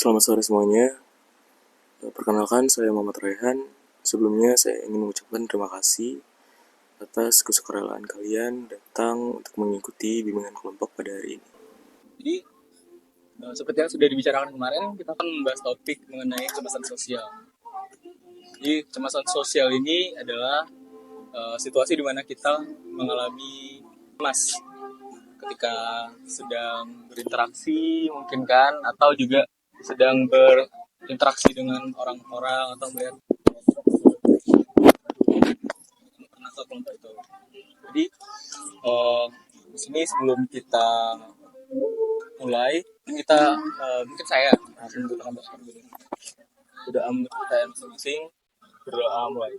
Selamat sore semuanya. Perkenalkan, saya Muhammad Raihan. Sebelumnya saya ingin mengucapkan terima kasih atas kesukarelaan kalian datang untuk mengikuti bimbingan kelompok pada hari ini. Jadi, seperti yang sudah dibicarakan kemarin, kita akan membahas topik mengenai kecemasan sosial. Jadi, kecemasan sosial ini adalah situasi di mana kita mengalami cemas ketika sedang berinteraksi mungkin kan, atau juga sedang berinteraksi dengan orang-orang atau melihat pernah ke kelompok itu. Jadi, di sini sebelum kita mulai, kita mungkin saya langsung bertambah dulu. Udah kita masing-masing berdoa mulai.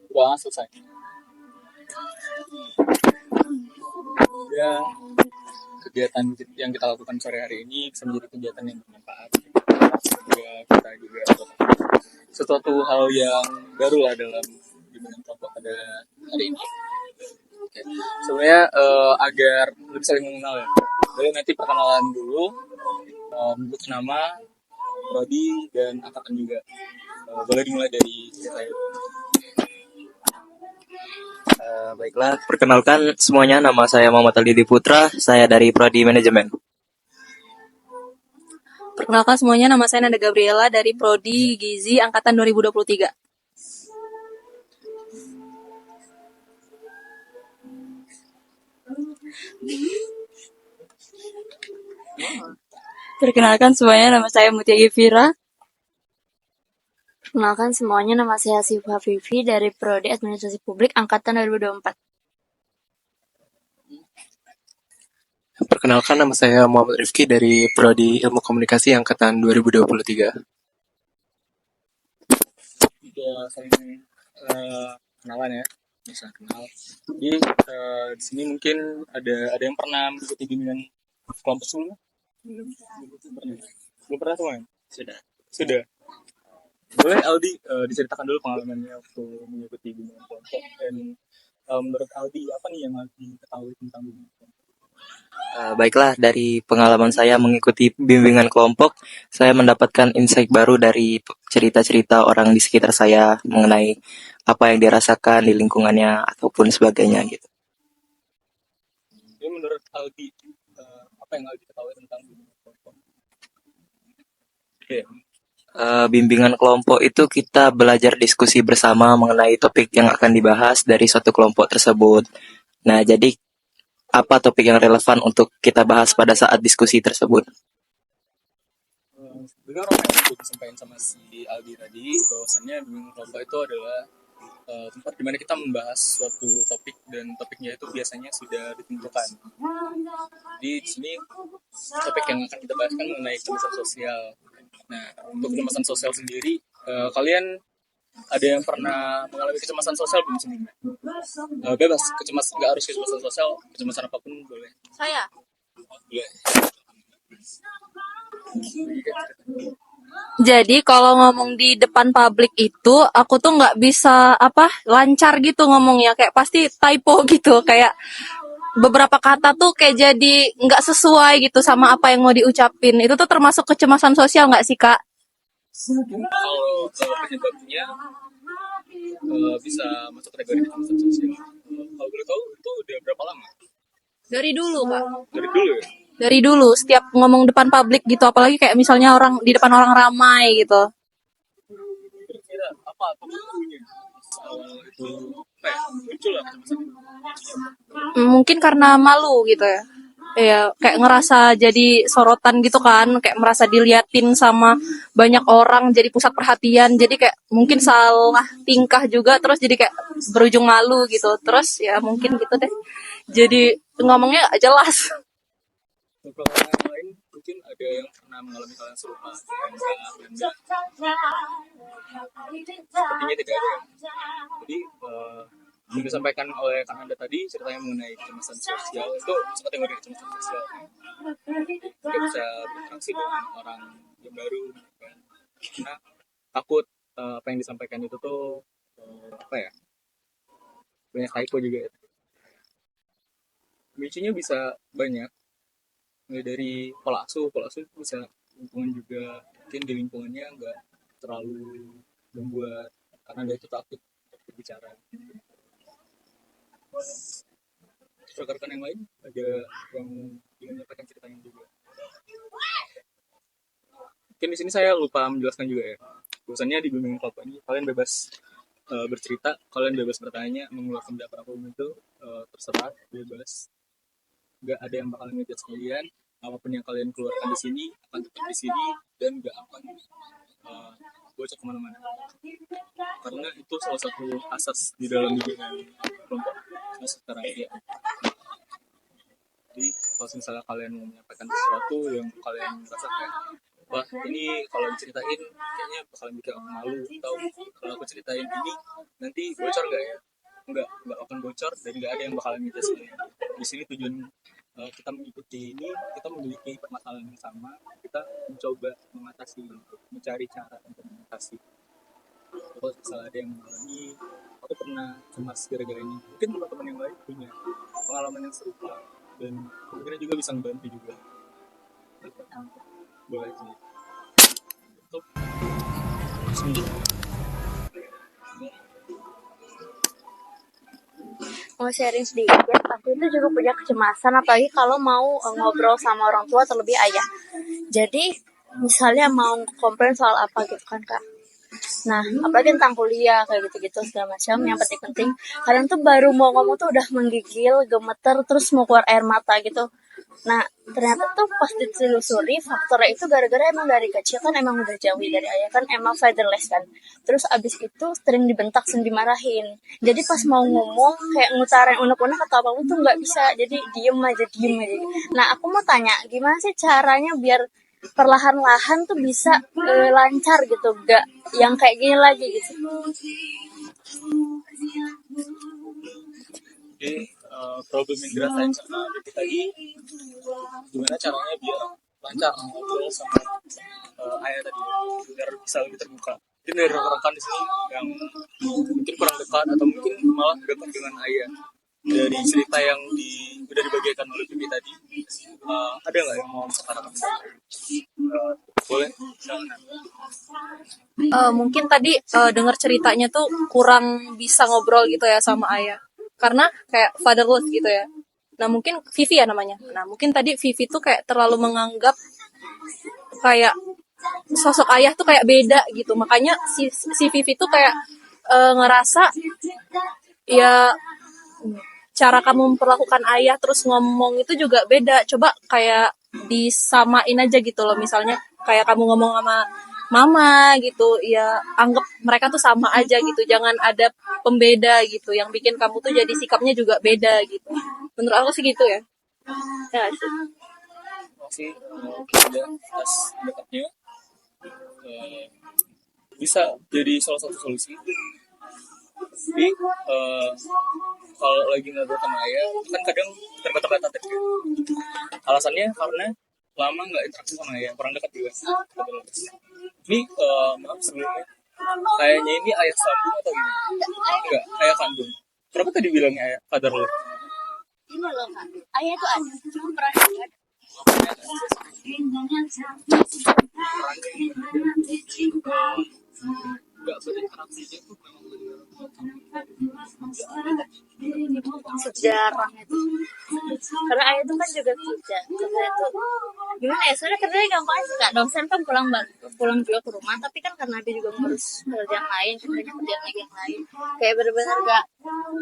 Doa selesai. Ya, kegiatan yang kita lakukan sore hari ini bisa menjadi kegiatan yang bermanfaat. Juga kita juga sesuatu hal yang baru lah dalam bimbingan kelompok pada hari ini. Oke. Sebenarnya agar lebih saling mengenal ya. Boleh nanti perkenalan dulu, menyebut nama, prodi dan angkatan juga. Boleh dimulai dari saya. Baiklah, perkenalkan semuanya, nama saya Muhammad Alidi Putra, saya dari Prodi Manajemen. Perkenalkan semuanya, nama saya Nanda Gabriela dari Prodi Gizi Angkatan 2023. Perkenalkan semuanya, nama saya Mutia Givira. Perkenalkan semuanya, nama saya Syifa Fifi dari Prodi Administrasi Publik Angkatan 2024. Perkenalkan, nama saya Muhammad Rifki dari Prodi Ilmu Komunikasi Angkatan 2023. Ya, saling kenalan ya, bisa kenal. Jadi di sini mungkin ada yang pernah mengikuti bimbingan kelompok sebelumnya? Belum pernah teman? Sudah. Boleh Aldi diceritakan dulu pengalamannya waktu mengikuti bimbingan kelompok, dan menurut Aldi apa nih yang harus diketahui tentang bimbingan kelompok? Baiklah, dari pengalaman saya mengikuti bimbingan kelompok, saya mendapatkan insight baru dari cerita-cerita orang di sekitar saya mengenai apa yang dirasakan di lingkungannya ataupun sebagainya gitu. Jadi menurut Aldi, apa yang Aldi ketahui tentang bimbingan kelompok? Bimbingan kelompok itu kita belajar diskusi bersama mengenai topik yang akan dibahas dari suatu kelompok tersebut. Nah, jadi apa topik yang relevan untuk kita bahas pada saat diskusi tersebut? Benar apa yang aku disampaikan sama si Aldi tadi, bahwasannya bimbingan kelompok itu adalah tempat di mana kita membahas suatu topik, dan topiknya itu biasanya sudah ditentukan. Jadi di sini topik yang akan kita bahas kan mengenai kecemasan sosial. Nah, untuk kecemasan sosial sendiri, kalian ada yang pernah mengalami kecemasan sosial belum sebelumnya? Bebas, nggak harus kecemasan sosial, kecemasan apapun boleh. Saya. Boleh. Jadi kalau ngomong di depan publik itu, aku tuh nggak bisa lancar gitu ngomongnya, kayak pasti typo gitu, kayak beberapa kata tuh kayak jadi nggak sesuai gitu sama apa yang mau diucapin. Itu tuh termasuk kecemasan sosial nggak sih, Kak? Kalau penyebabnya bisa masuk kategori kecemasan sosial. Kalau boleh tahu itu udah berapa lama? Dari dulu, Kak. Dari dulu ya? Dari dulu, setiap ngomong depan publik gitu, apalagi kayak misalnya orang di depan orang ramai gitu. Kira-kira apa pemicunya? Itu muncul lah kecemasan. Mungkin karena malu gitu ya. Ya, kayak ngerasa jadi sorotan gitu kan, kayak merasa diliatin sama banyak orang, jadi pusat perhatian, jadi kayak mungkin salah tingkah juga, terus jadi kayak berujung malu gitu, terus ya mungkin gitu deh, jadi ngomongnya gak jelas. Untuk yang lain mungkin ada yang pernah mengalami hal yang serupa dengan Kak Anda. Sepertinya tidak ada. Jadi yang disampaikan oleh Kak Anda tadi ceritanya mengenai kecemasan sosial, itu kategori kecemasan sosial. Dia bisa berinteraksi dengan orang yang baru kan. Karena takut apa yang disampaikan itu tuh banyak typo juga ya. pemicunya bisa banyak, mulai dari pola asuh bisa lingkungan juga, mungkin di lingkungannya nggak terlalu membuat karena dia itu takut berbicara. Rekan-rekan yang lain ada yang ingin menyampaikan ceritanya juga. Mungkin di sini saya lupa menjelaskan juga ya. Bahwasannya di bimbingan kelompok ini kalian bebas bercerita, kalian bebas bertanya, mengeluarkan pendapat apapun itu, terserah, bebas. Nggak ada yang bakal ngejudge kalian. Apapun yang kalian keluarkan di sini akan tetap di sini dan nggak akan bocor kemana-mana. Karena itu salah satu asas di dalam bimbingan kelompok, asas terakhir. Jadi kalau misalnya kalian mau menyampaikan sesuatu yang kalian merasa kayak, wah ini kalau diceritain kayaknya bakalan bikin aku malu, atau kalau aku ceritain ini nanti bocor nggak ya? Nggak akan bocor dan nggak ada yang bakalan ngejudge kalian. Di sini tujuan kita mengikuti ini, kita memiliki permasalahan yang sama, kita mencoba mengatasi, mencari cara untuk mengatasi. Kalau misalnya ada yang mengalami, aku pernah cemas gara-gara ini, mungkin teman-teman yang lain punya pengalaman yang serupa dan kemungkinan juga bisa membantu juga. Boleh sih. Untuk Mau sharing sedikit, aku itu juga punya kecemasan apalagi kalau mau ngobrol sama orang tua terlebih ayah. Jadi misalnya mau komplain soal apa gitu kan kak. Nah apalagi tentang kuliah kayak gitu-gitu segala macam, yang penting-penting kadang tuh baru mau ngomong tuh udah menggigil, gemeter, terus mau keluar air mata gitu. Nah ternyata tuh pas ditelusuri faktornya itu gara-gara emang dari kecil kan emang udah jauh dari ayah, kan emang fatherless kan. Terus abis itu sering dibentak, sering dimarahin. Jadi pas mau ngomong kayak ngutarin unek-unek atau apapun tuh nggak bisa, jadi diem aja. Nah aku mau tanya gimana sih caranya biar perlahan-lahan tuh bisa lancar gitu, gak yang kayak gini lagi gitu. jadi problem yang dirasain sama Devi tadi, gimana caranya biar lancar ngobrol sama ayah tadi, biar bisa lebih terbuka. Mungkin dari rekan-rekan di sini yang mungkin kurang dekat atau mungkin malah dekat dengan ayah, dari cerita yang udah dibagikan oleh Bibi tadi, ada nggak yang mau mengatakan? Boleh. Mungkin tadi dengar ceritanya tuh kurang bisa ngobrol gitu ya sama ayah. Karena kayak fatherless gitu ya. Nah mungkin Vivi ya namanya. Nah mungkin tadi Vivi tuh kayak terlalu menganggap kayak sosok ayah tuh kayak beda gitu. Makanya si Vivi tuh kayak ngerasa ya cara kamu memperlakukan ayah terus ngomong itu juga beda. Coba kayak disamain aja gitu loh. Misalnya kayak kamu ngomong sama mama gitu, ya anggap mereka tuh sama aja gitu. Jangan ada pembeda gitu yang bikin kamu tuh jadi sikapnya juga beda gitu. Menurut aku sih gitu ya. Ya sih. Masih ada atas pendapatnya, bisa jadi salah satu solusi. Tapi kalau lagi ngobrol sama ayah kan kadang terbata-bata ya. Alasannya karena lama nggak interaksi sama ayah, kurang dekat juga. Ini maaf sebelumnya, ayahnya ini ayah sambung atau gimana? Enggak, ayah kandung. Kenapa tadi bilangnya ayah fatherless? Ini loh kak, ayah tuh ada, cuma perannya nggak ada. Enggak berinteraksi itu memang Jarang itu, karena ayah itu kan juga kerja itu gimana ya, soalnya kerjanya gampang aja kak, dosen kan pulang juga ke rumah, tapi kan karena dia juga ngurus kerjaan lain, kerjaan lagi yang lain, kayak bener-bener gak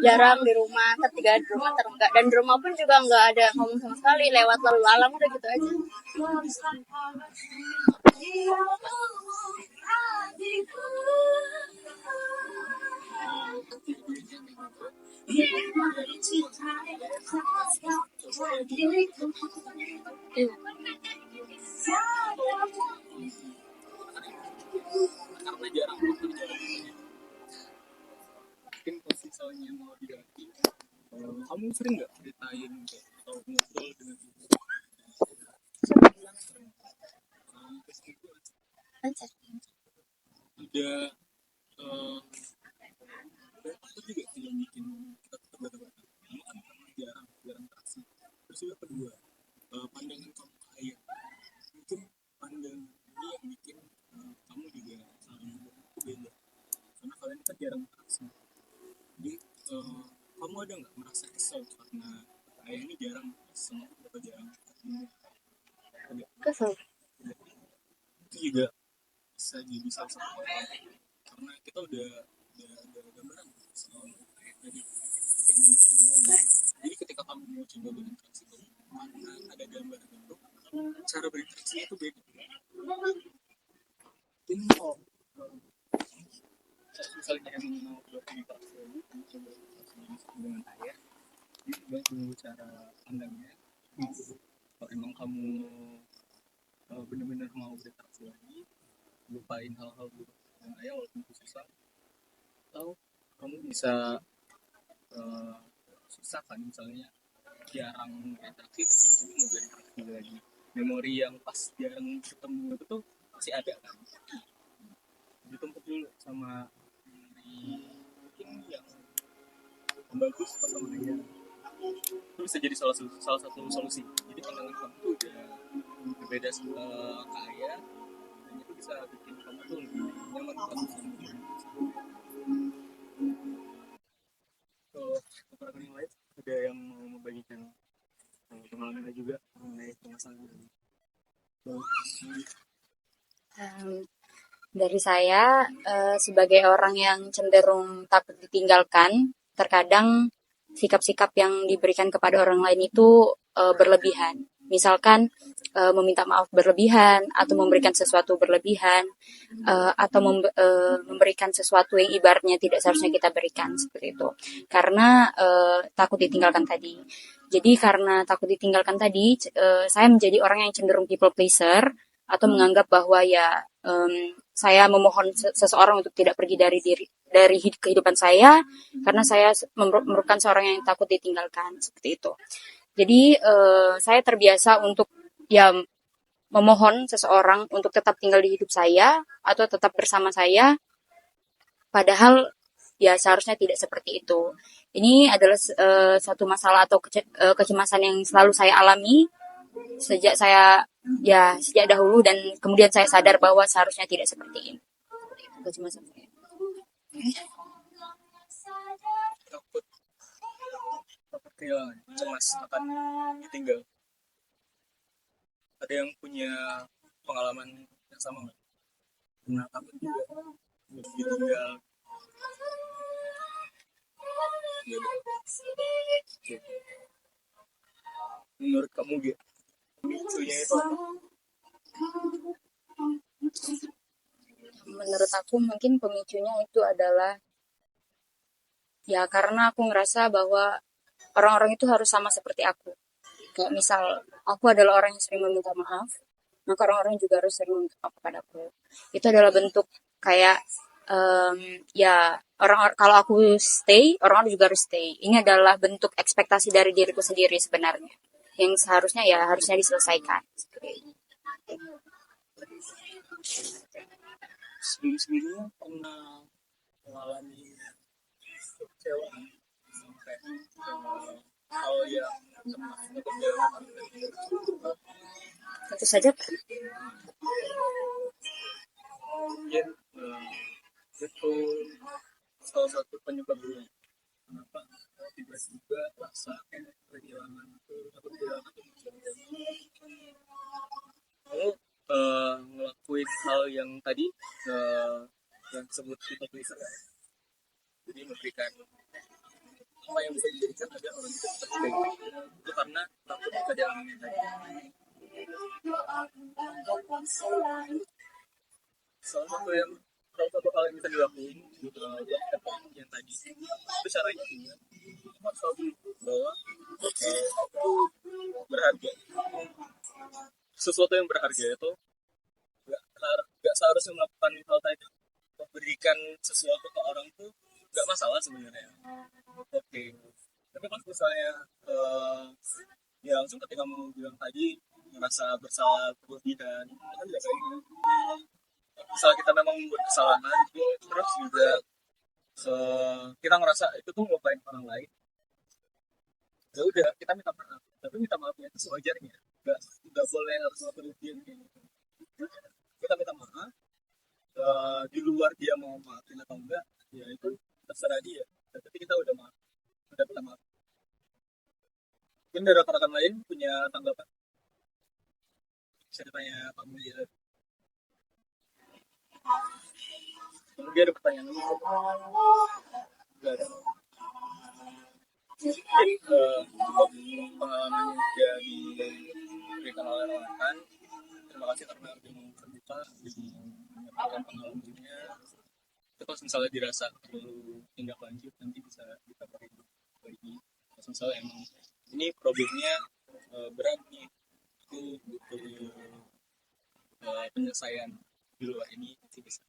jarang di rumah, ketika di rumah terenggak, dan di rumah pun juga nggak ada ngomong sama sekali, lewat lalu lalang udah gitu aja. karena jarang mungkin kalau misalnya mau diganti, kamu sering nggak ceritain atau ngobrol dengan ibu? Ada apa juga sih yang bikin kita tetap berdebat? Karena jarang interaksi. berinteraksi. Jadi kamu ada nggak merasa kesel karena ayah ini jarang sama atau jarang ada? Kesel. Itu juga bisa jadi salah satu hal, karena kita udah gambaran soal ayah tadi. Jadi ketika kamu mau coba berinteraksi, karena ada gambar bentuk, cara berinteraksi itu beda. Ini mau misalnya yang mau berinteraksi coba dengan ayah, ini juga tunggu cara pandangnya. Kalau emang kamu benar-benar mau berinteraksi lagi, lupain hal-hal buruk dengan ayah walaupun itu susah, atau kamu bisa susah kan misalnya jarang berinteraksi terus tiba-tiba mau berinteraksi lagi, memori yang pas jarang ketemu itu tuh masih ada kan, ditumpuk dulu sama memori mungkin yang bagus pas sama ayah. Itu bisa jadi salah satu solusi. Jadi pandangan kamu tuh udah berbeda sama ke ayah, dan itu bisa bikin kamu tuh lebih nyaman kalau sama dia. Kalau orang yang lain ada yang mau membagikan pengalaman juga mengenai permasalahan ini. Dari saya, sebagai orang yang cenderung takut ditinggalkan, terkadang sikap-sikap yang diberikan kepada orang lain itu berlebihan. Misalkan meminta maaf berlebihan, atau memberikan sesuatu berlebihan, atau memberikan sesuatu yang ibaratnya tidak seharusnya kita berikan, seperti itu. Karena takut ditinggalkan tadi. Jadi karena takut ditinggalkan tadi, saya menjadi orang yang cenderung people pleaser, atau menganggap bahwa ya saya memohon seseorang untuk tidak pergi dari kehidupan saya karena saya merupakan seorang yang takut ditinggalkan, seperti itu. Jadi saya terbiasa untuk ya memohon seseorang untuk tetap tinggal di hidup saya atau tetap bersama saya, padahal ya seharusnya tidak seperti itu. Ini adalah satu masalah atau kecemasan yang selalu saya alami sejak dahulu, dan kemudian saya sadar bahwa seharusnya tidak seperti ini. Kecemasan saya. Takut kehilangan, cemas akan ditinggal. Ada yang punya pengalaman yang sama nggak? Pernah takut juga ditinggal? Menurut kamu gitu, pemicunya itu apa? Menurut aku mungkin pemicunya itu adalah ya karena aku ngerasa bahwa orang-orang itu harus sama seperti aku. Kayak misal aku adalah orang yang sering meminta maaf, maka orang-orang juga harus sering meminta maaf kepadaku. Itu adalah bentuk kayak ya kalau aku stay, orang-orang juga harus stay. Ini adalah bentuk ekspektasi dari diriku sendiri sebenarnya, yang seharusnya diselesaikan. Sebelum-sebelumnya pernah mengalami kecewaan sampai hal yang Tentu saja mungkin itu salah satu penyebabnya kenapa tiba-tiba rasa kehilangan atau kehilangan kamu ngelakuin hal yang tadi yang disebut people pleaser, jadi memberikan apa yang bisa dijadikan ada orang itu itu karena takut kehilangan yang tadi. Salah satu hal yang bisa dilakuin yang tadi itu caranya juga harus tahu bahwa berharga, sesuatu yang berharga itu nggak seharusnya melakukan hal tadi, memberikan sesuatu ke orang tuh nggak masalah sebenarnya. Oke. Tapi pas misalnya ya langsung ketika mau bilang tadi merasa bersalah berlebihan, kan tidak kayak gitu. Misal kita memang membuat kesalahan terus juga kita ngerasa itu tuh ngelupain orang lain, ya udah kita minta maaf, tapi minta maafnya itu sewajarnya, nggak boleh harus berlebihan gitu. Kita minta maaf di luar dia mau maafin atau enggak, ya itu terserah dia. Tapi kita udah maaf, udah minta maaf. Mungkin dari rekan-rekan lain punya tanggapan? Bisa ditanya Pak Mulia. Mungkin ada pertanyaan lagi? Enggak ada. Mungkin cukup pengalaman yang sudah diberikan oleh rekan. Terima kasih karena udah mau terbuka menyampaikan pengalamannya. Itu kalau misalnya dirasa perlu tindak lanjut nanti bisa dikabarin lagi. Kalau misalnya emang ini problemnya berat nih, itu butuh penyelesaian di luar ini nanti bisa.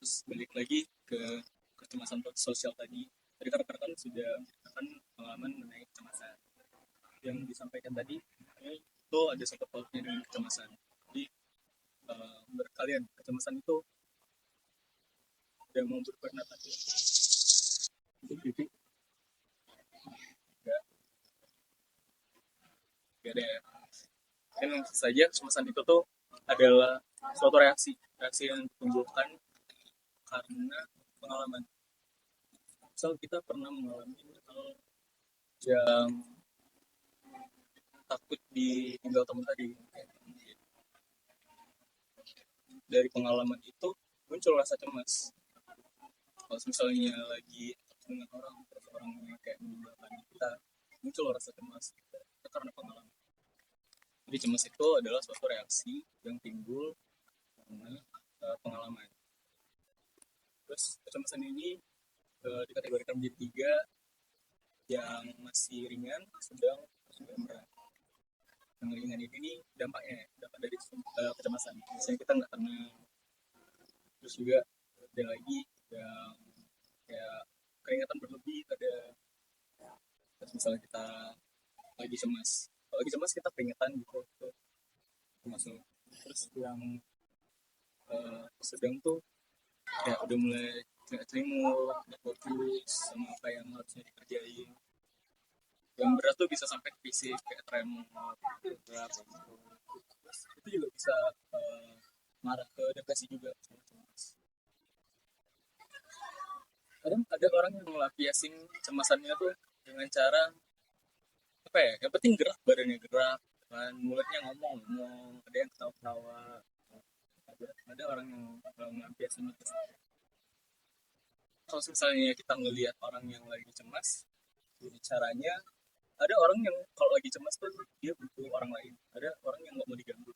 Terus balik lagi ke kecemasan sosial tadi. Tadi rekan-rekan sudah akan pengalaman mengenai kecemasan. Yang disampaikan tadi itu ada satu pautnya dengan kecemasan. Jadi menurut kalian kecemasan itu udah mau berubah tadi? Itu titik? Gak ada ya. Dan saja kecemasan itu tuh adalah suatu reaksi yang ditimbulkan karena pengalaman. Misal kita pernah mengalami hal yang takut ditinggal teman tadi. Dari pengalaman itu muncul rasa cemas. Kalau misalnya lagi dengan orang yang kayak meninggalkan kita, muncul rasa cemas itu karena pengalaman. Jadi cemas itu adalah suatu reaksi yang timbul karena pengalaman. Terus kecemasan ini dikategorikan menjadi 3, yang masih ringan, sedang, dan berat. Yang ringan ini dampak dari kecemasan. Misalnya kita nggak tenang. Terus juga ada lagi yang kayak keringatan berlebih, ada. Terus misalnya kita lagi cemas. Kalau lagi cemas kita keringetan gitu. Masuk. Terus yang sedang tuh ya udah mulai celimut, nggak fokus sama apa yang harusnya dikerjain. Yang berat tuh bisa sampai ke fisik kayak tremor, berat gitu. Terus itu juga bisa marah ke depresi juga. Kadang ada orang yang melampiaskan cemasannya tuh dengan cara apa ya? Yang penting gerak, badannya gerak, kan mulutnya ngomong, ada yang ketawa-ketawa. Ada orang yang melampiaskan itu. Kalau misalnya kita ngelihat orang yang lagi cemas, jadi caranya ada orang yang kalau lagi cemas tuh dia butuh orang lain. Ada orang yang nggak mau diganggu.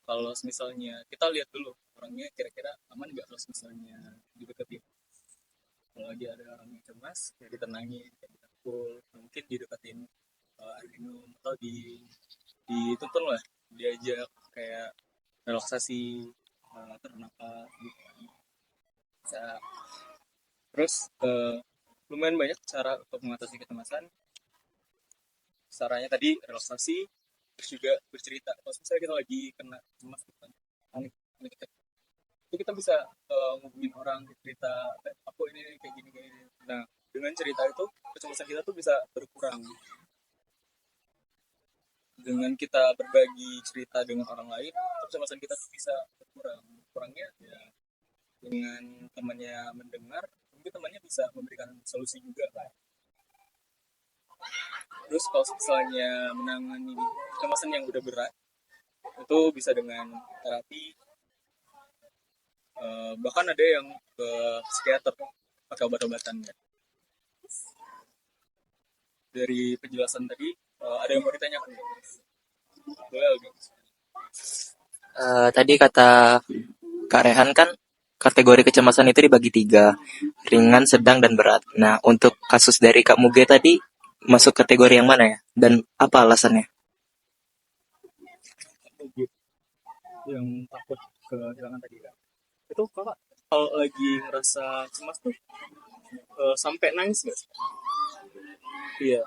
Kalau misalnya kita lihat dulu orangnya kira-kira aman nggak kalau misalnya dideketin. Kalau lagi ada orang yang cemas, ya ditenangin, ya dirangkul, mungkin dideketin air minum atau dituntun lah, diajak kayak relaksasi, atur nafas gitu. Bisa. Terus lumayan banyak cara untuk mengatasi kecemasan. Caranya tadi relaksasi, terus juga bercerita. Kalau misalnya kita lagi kena cemas, panik, itu kita bisa ngubungin orang, cerita, aku ini kayak gini. Nah, dengan cerita itu kecemasan kita tuh bisa berkurang. Dengan kita berbagi cerita dengan orang lain, kecemasan kita tuh bisa berkurang. Kurangnya ya dengan temannya mendengar, mungkin temannya bisa memberikan solusi juga kan. Terus kalau misalnya menangani kecemasan yang udah berat, itu bisa dengan terapi, bahkan ada yang ke psikiater pakai obat-obatan ya. Dari penjelasan tadi, ada yang mau ditanyakan? Boleh lagi. Tadi kata Kak Rehan kan kategori kecemasan itu dibagi 3, ringan, sedang, dan berat. Nah, untuk kasus dari Kak Muge tadi masuk kategori yang mana ya? Dan apa alasannya? Yang takut kehilangan tadi kan? Itu kakak kalau lagi ngerasa cemas tuh sampai nangis nggak sih? Iya.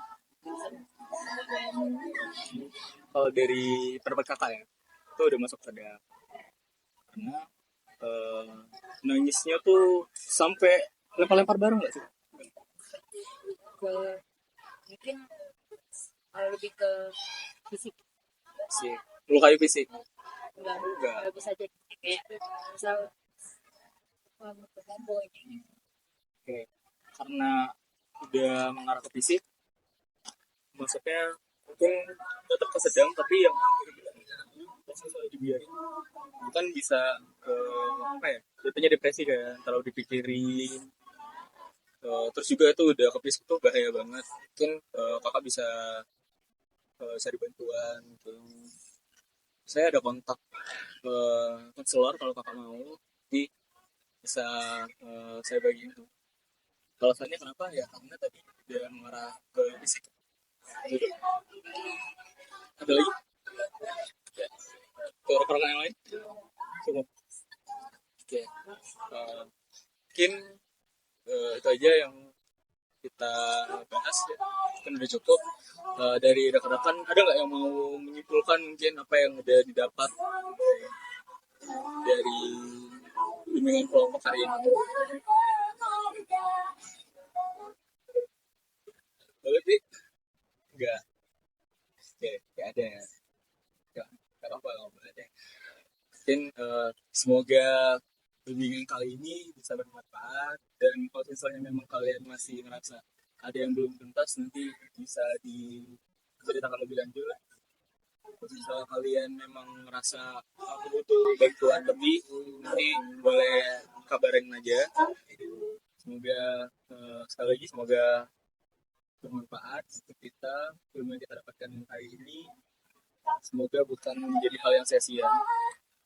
Kalau dari pendapat kakak ya, itu udah masuk sadar. Karena nangisnya tuh sampai lempar-lempar barang nggak sih? Mungkin lebih ke fisik. Melukai fisik. Enggak bisa jadi kayak misal karena udah mengarah ke fisik, maksudnya mungkin tetap ke sedang tapi yang dibiarin bukan bisa ke apa ya, jatuhnya depresi kan kalau dipikirin. Terus juga itu udah ke fisik tuh bahaya banget. Mungkin kakak bisa cari bantuan gitu. Saya ada kontak konselor kalau kakak mau, di bisa saya bagiin tuh. Alasannya kenapa ya, karena tadi dia mengarah ke fisik gitu. Ada lagi ke rekan yang lain cukup. Oke. Mungkin itu aja yang kita bahas ya, kan udah cukup. Dari rekan-rekan ada nggak yang mau menyimpulkan mungkin apa yang udah didapat dari bimbingan kelompok hari ini? Boleh sih? Enggak. Oke, nggak ada ya. Nggak apa-apa, nggak apa-apa ada. Mungkin semoga bimbingan kali ini bisa bermanfaat, dan kalau misalnya memang kalian masih ngerasa ada yang belum tuntas, nanti bisa diceritakan lebih lanjut. Kalau misalnya kalian memang ngerasa aku butuh bantuan lebih, nanti boleh kabarin aja. Semoga sekali lagi semoga bermanfaat untuk kita, ilmu yang kita dapatkan hari ini. Semoga bukan menjadi hal yang sia-sia.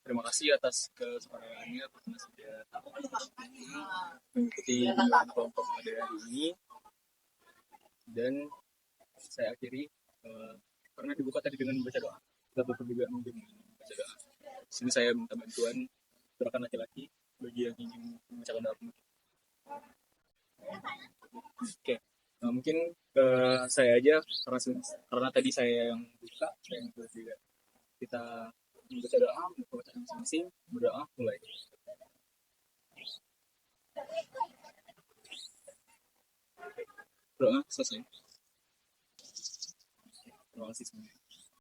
Terima kasih atas kesuaraannya karena sudah mengikuti kelompok pada hari ini. Dan saya akhiri karena dibuka tadi dengan membaca doa. Kita tutup juga mungkin membaca doa. Di sini saya minta bantuan gerakan laki-laki bagi yang ingin membacakan doa. Oke. Mungkin saya aja karena tadi saya yang buka, saya yang buka juga. Kita membaca doa, membaca masing-masing, berdoa mulai. Doa selesai. Terima kasih semuanya.